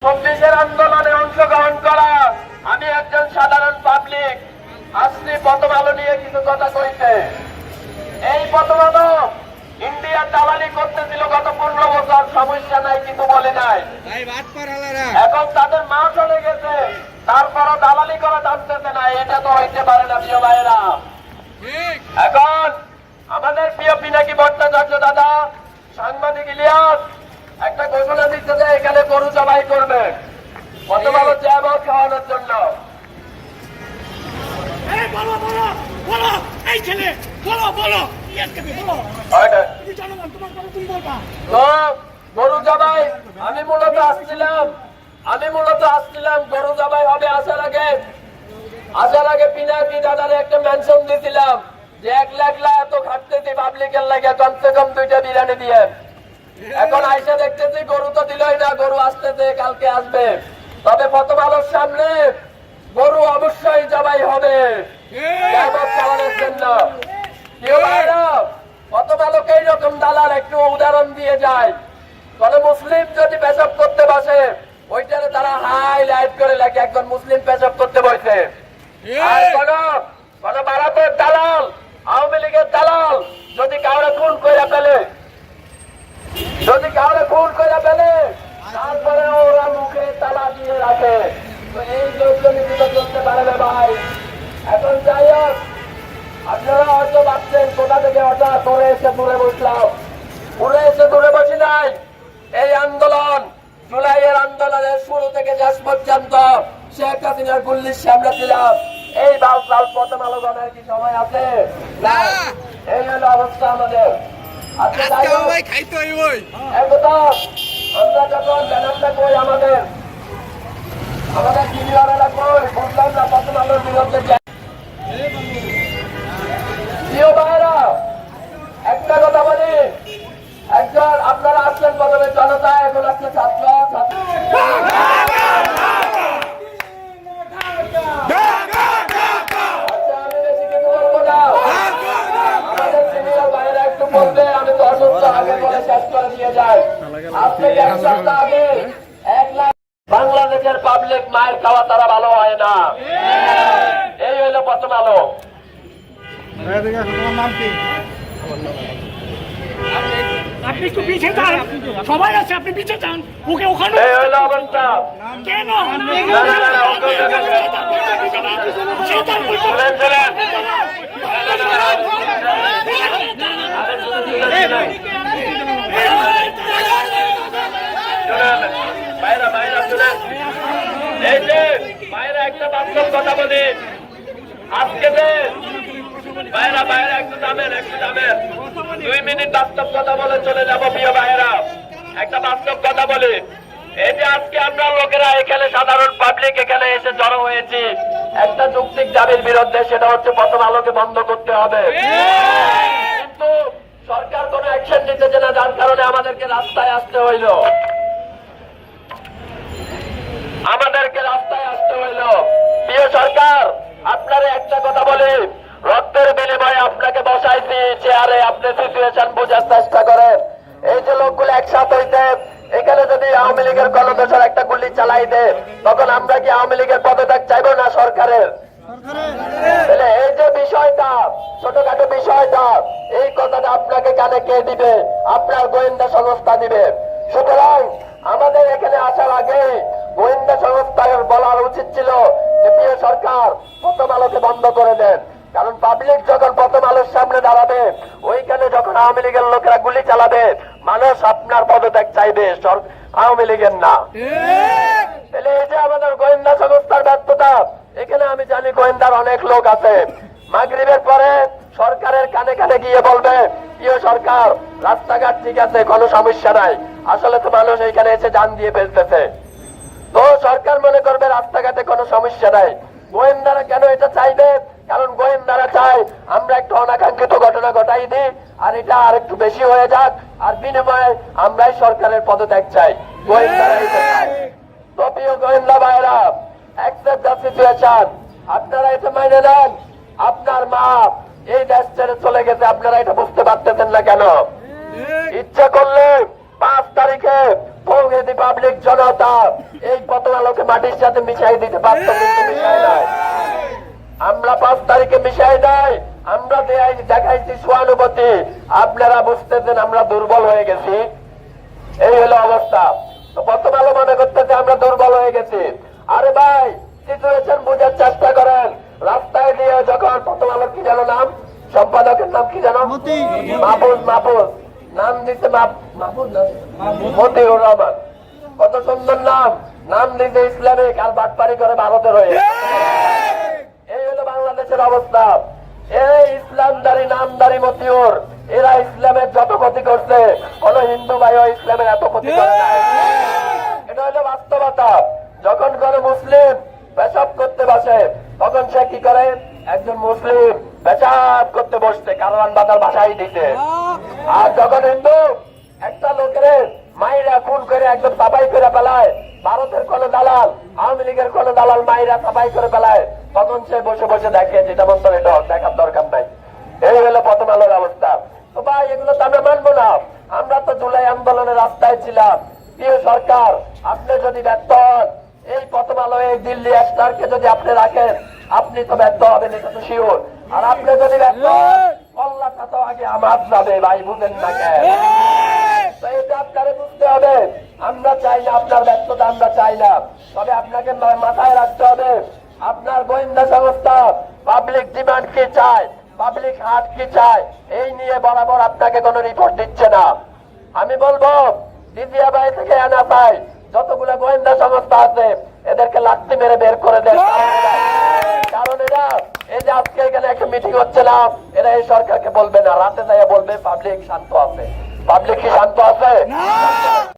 চব্বিশের আন্দোলনে অংশগ্রহণ করা আমি একজন সাধারণ পাবলিক আসছি প্রথম আলো নিয়ে কিছু কথা কইতে। এই প্রথম আলো ইন্ডিয়ার দালালি করতেছিল গত 15 বছর, সমস্যা নাই, কিছু বলে নাই। এখন তাদের মা চলে গেছে, তারপরও দালালি করা জানতেছে না। এটা তো হইতে পারে না প্রিয় ভাইরা। এখন আমাদের প্রিয় পিনাকি ভট্টাচার্য দাদা, সাংবাদিক ইলিয়াস একটা ঘোষণা দিচ্ছে যে এখানে গরু জবাই করবে প্রথম আলো জ্যাবল খাওয়ানোর জন্য। গরু জবাই আমি মূলত আসছিলাম গরু জবাই হবে আসার আগে পিনাকি দাদারে একটা মেনশন দিয়েছিলাম যে 1 লাখ এত খাটতেছি পাবলিকের লাগে, কমসে কম 2টা বিরিয়ানি দিয়ে। এখন আইসা দেখতেছি গরু তো দিলই না, গরু আসতেছে, কালকে আসবে। তবে প্রথম আলোর সামনে গরু অবশ্যই জবাই হবে খাওয়ানোর জন্য। প্রথম আলোকে এইরকম দালাল একটু উদাহরণ দিয়ে যায়। কোন মুসলিম যদি পেশাব করতে বসে ওইটারে তারা হাইলাইট করে লেখে একজন মুসলিম পেশাব করতে বসে। আর কোন ভারতের দালাল, আওয়ামী লীগের দালাল যদি কাউরে খুন করে ফেলে তারপরে ওরা মুখে তালা দিয়ে রাখে। তো এই লোকজনীতিটা চলতে পারে না ভাই। এখন যাই হোক, আপনারা হয়তো ভাবছেন কোথা থেকে হঠাৎ দূরে এসে দূরে বসলাম। দূরে বসি নাই। এই আন্দোলন জুলাইয়ের আন্দোলনের শুরু থেকে শেষ পর্যন্ত শেখ হাসিনার গুল্লির সামনে ছিলাম। এই বাল প্রথম আলো জানার কি সময় আছে? এই হলো অবস্থা আমাদের। আমরা যখন ব্যানারটা কই আমাদের সিনিয়ররা কই বুঝলাম না প্রথম আলোর বিরুদ্ধে। প্রিয় ভাইরা, একটা কথা বলি, একজন আপনারা আসলেন প্রথমে জনতা, এখন আসছে ছাত্র। আমি বেশি কিছু বলবো না, আমাদের সিনিয়র ভাইরা একটু বলবে, আমি তো অসুস্থ, আগে বলে শেষ করে দিয়ে যাই। আজ থেকে 1 সপ্তাহ আগে 1 লাখ বাংলাদেশের পাবলিক মায়ের খাওয়া তারা ভালো হয় না। এই হইল প্রথম আলো। আপনি একটু পিছিয়ে যান, সবাই আছে, আপনি পিছিয়ে যান। ওকে ওখানে এই হইল অবস্থা। কেন একটা বাস্তব কথা বলি আজকে যে বাইরা একটু যাবেন 2 মিনিট বাস্তব কথা বলে চলে যাবো প্রিয় ভাইয়েরা। একটা বাস্তব কথা বলি, এই যে আজকে আমরা লোকেরা এখানে সাধারণ পাবলিক এখানে এসে জড়ো হয়েছি একটা যৌক্তিক দাবির বিরুদ্ধে, সেটা হচ্ছে প্রথম আলোকে বন্ধ করতে হবে। কিন্তু সরকার কোনো অ্যাকশন নিতেছে না, যার কারণে আমাদেরকে রাস্তায় আসতে হইল। প্রিয় সরকার, আপনারা একটা কথা বলি, রক্তের বিনিময়ে আপনাকে বসাইছি চেয়ারে, আপনি সিচুয়েশন বোঝার চেষ্টা করেন। এই যে লোকগুলো একসাথে হইতে এখানে যদি আওয়ামী লীগের কলদোষের একটা গুলি চালাই দেয়, তখন আমরা কি আওয়ামী লীগের পদত্যাগ চাইবো না সরকারের? তাহলে এই যে বিষয়টা, ছোটখাটো বিষয়টা, এই কথাটা আপনাকে কানে কে দিবে? আপনার গোয়েন্দা সংস্থা দিবে। সুতরাং আমাদের এখানে আসার আগে গোয়েন্দা সংস্থার বলার উচিত ছিল যে প্রিয় সরকার প্রথম আলোকে বন্ধ করে দেন। কারণ পাবলিক যখন প্রথম আলোর সামনে দাঁড়াবে, ওইখানে যখন আওয়ামী লীগের লোকেরা গুলি চালাবে, মানুষ আপনার পদত্যাগ চাইবে, আওয়ামী লীগের না। তাহলে এই যে আমাদের গোয়েন্দা সংস্থার ব্যর্থতা, এখানে আমি জানি গোয়েন্দার অনেক লোক আছে, মাগরিবের পরে সরকারের কানে কানে গিয়ে বলবে প্রিয় সরকার রাস্তাঘাট ঠিক আছে, কোনো সমস্যা নাই, আসলে তো মানুষ এখানে এসে জান দিয়ে ফেলতেছে। তো সরকার মনে করবে রাস্তাঘাটে কোনো সমস্যা নাই। গোয়েন্দারা কেন এটা চাইবে? কারণ গোয়েন্দারা চায় আমরা একটু অনাকাঙ্ক্ষিত ঘটনা ঘটাই দিই, আর এটা আর একটু বেশি হয়ে যাক, আর বিনিময়ে আমরাই সরকারের পদত্যাগ চাই। গোয়েন্দারা এটা চায়। তো প্রিয় গোয়েন্দা ভাইরা, অ্যাকসেপ্ট দ্য সিচুয়েশন, আপনারা এটা মেনে নেন। আপনার মা এই দেশ ছেড়ে চলে গেছে, আপনারা এটা বুঝতে পারতেছেন না কেন? ইচ্ছা করলে 5 তারিখে তৌহিদি পাবলিক জনতা এই প্রথম আলোকে মাটির সাথে মিশাই দিতে পারত, কিন্তু মিশাই নাই। আমরা 5 তারিখে মিশাই নাই, আমরা দেখাইছি সহানুভূতি। আপনারা বুঝতেছেন আমরা দুর্বল হয়ে গেছি, এই হলো অবস্থা। তো প্রথম আলো মনে করতেছে আমরা দুর্বল হয়ে গেছি। আরে ভাই, সিচুয়েশন বোঝার চেষ্টা করেন। রাস্তায় দিয়ে যখন প্রথম আলো কি জানো নাম, সম্পাদকের নাম কি জানো? মাহফুজ নাম দিতে মতিউর রহমান, কত সুন্দর নাম, নাম দিতে ইসলামিক, আর বাটপারি করে ভারতের হয়ে। এই হলো বাংলাদেশের অবস্থা। এই ইসলামদারি নামদারি মতিউর, এরা ইসলামের যত ক্ষতি করছে কোন হিন্দু ভাইও ইসলামের এত ক্ষতি করে নাই। এটা হলো বাস্তবতা। যখন কোন মুসলিম পেশাব করতে বসে তখন সে কি করে? একজন মুসলিম পেশাব করতে বসছে কারওয়ান বাজার ভাষাই দিতে। আর যখন হিন্দু একটা লোকের মাইরা খুন করে একদম সাফাই করে ফেলায়, ভারতের কোন দালাল, আওয়ামী লীগের কোন দালাল মাইরা সাফাই করে ফেলায়, তখন সে বসে বসে দেখে যেটা মন তো এটা দেখার দরকার নাই। এই হলো প্রথম আলোর অবস্থা। তো ভাই, এগুলো তো আমরা মানবো না। আমরা তো জুলাই আন্দোলনের রাস্তায় ছিলাম। প্রিয় সরকার, আপনি যদি ব্যর্থ হন, এই প্রথম আলো এই দিল্লি স্টারকে যদি আপনি রাখেন, আপনি তো ব্যর্থ হবেন, এটা তো শিওর। আর আপনি যদি ব্যর্থ হন, কল্লাটা তো আগে আমার যাবে ভাই, বুঝেন না কেন? তো এটা আপনারা বুঝতে হবে। আমরা চাই না আপনার ব্যর্থতা, আমরা চাই না। তবে আপনাকে মাথায় রাখতে হবে, আপনার গোয়েন্দা সংস্থা পাবলিক ডিমান্ড কি চায়, পাবলিক হার্ট কি চায়, এই নিয়ে বরাবর আপনাকে কোনো রিপোর্ট দিচ্ছে না। আমি বলবো ডিজিএফআই থেকে এনএফআই যতগুলো গোয়েন্দা সংস্থা আছে এদেরকে লাঠি মেরে বের করে দেন। কারণ এরা এই যে আজকে এখানে একটা মিটিং হচ্ছে না, এরা এই সরকারকে বলবে না, রাতে যাইয়া বলবে পাবলিক শান্ত আছে। পাবলিক কি শান্ত আছে?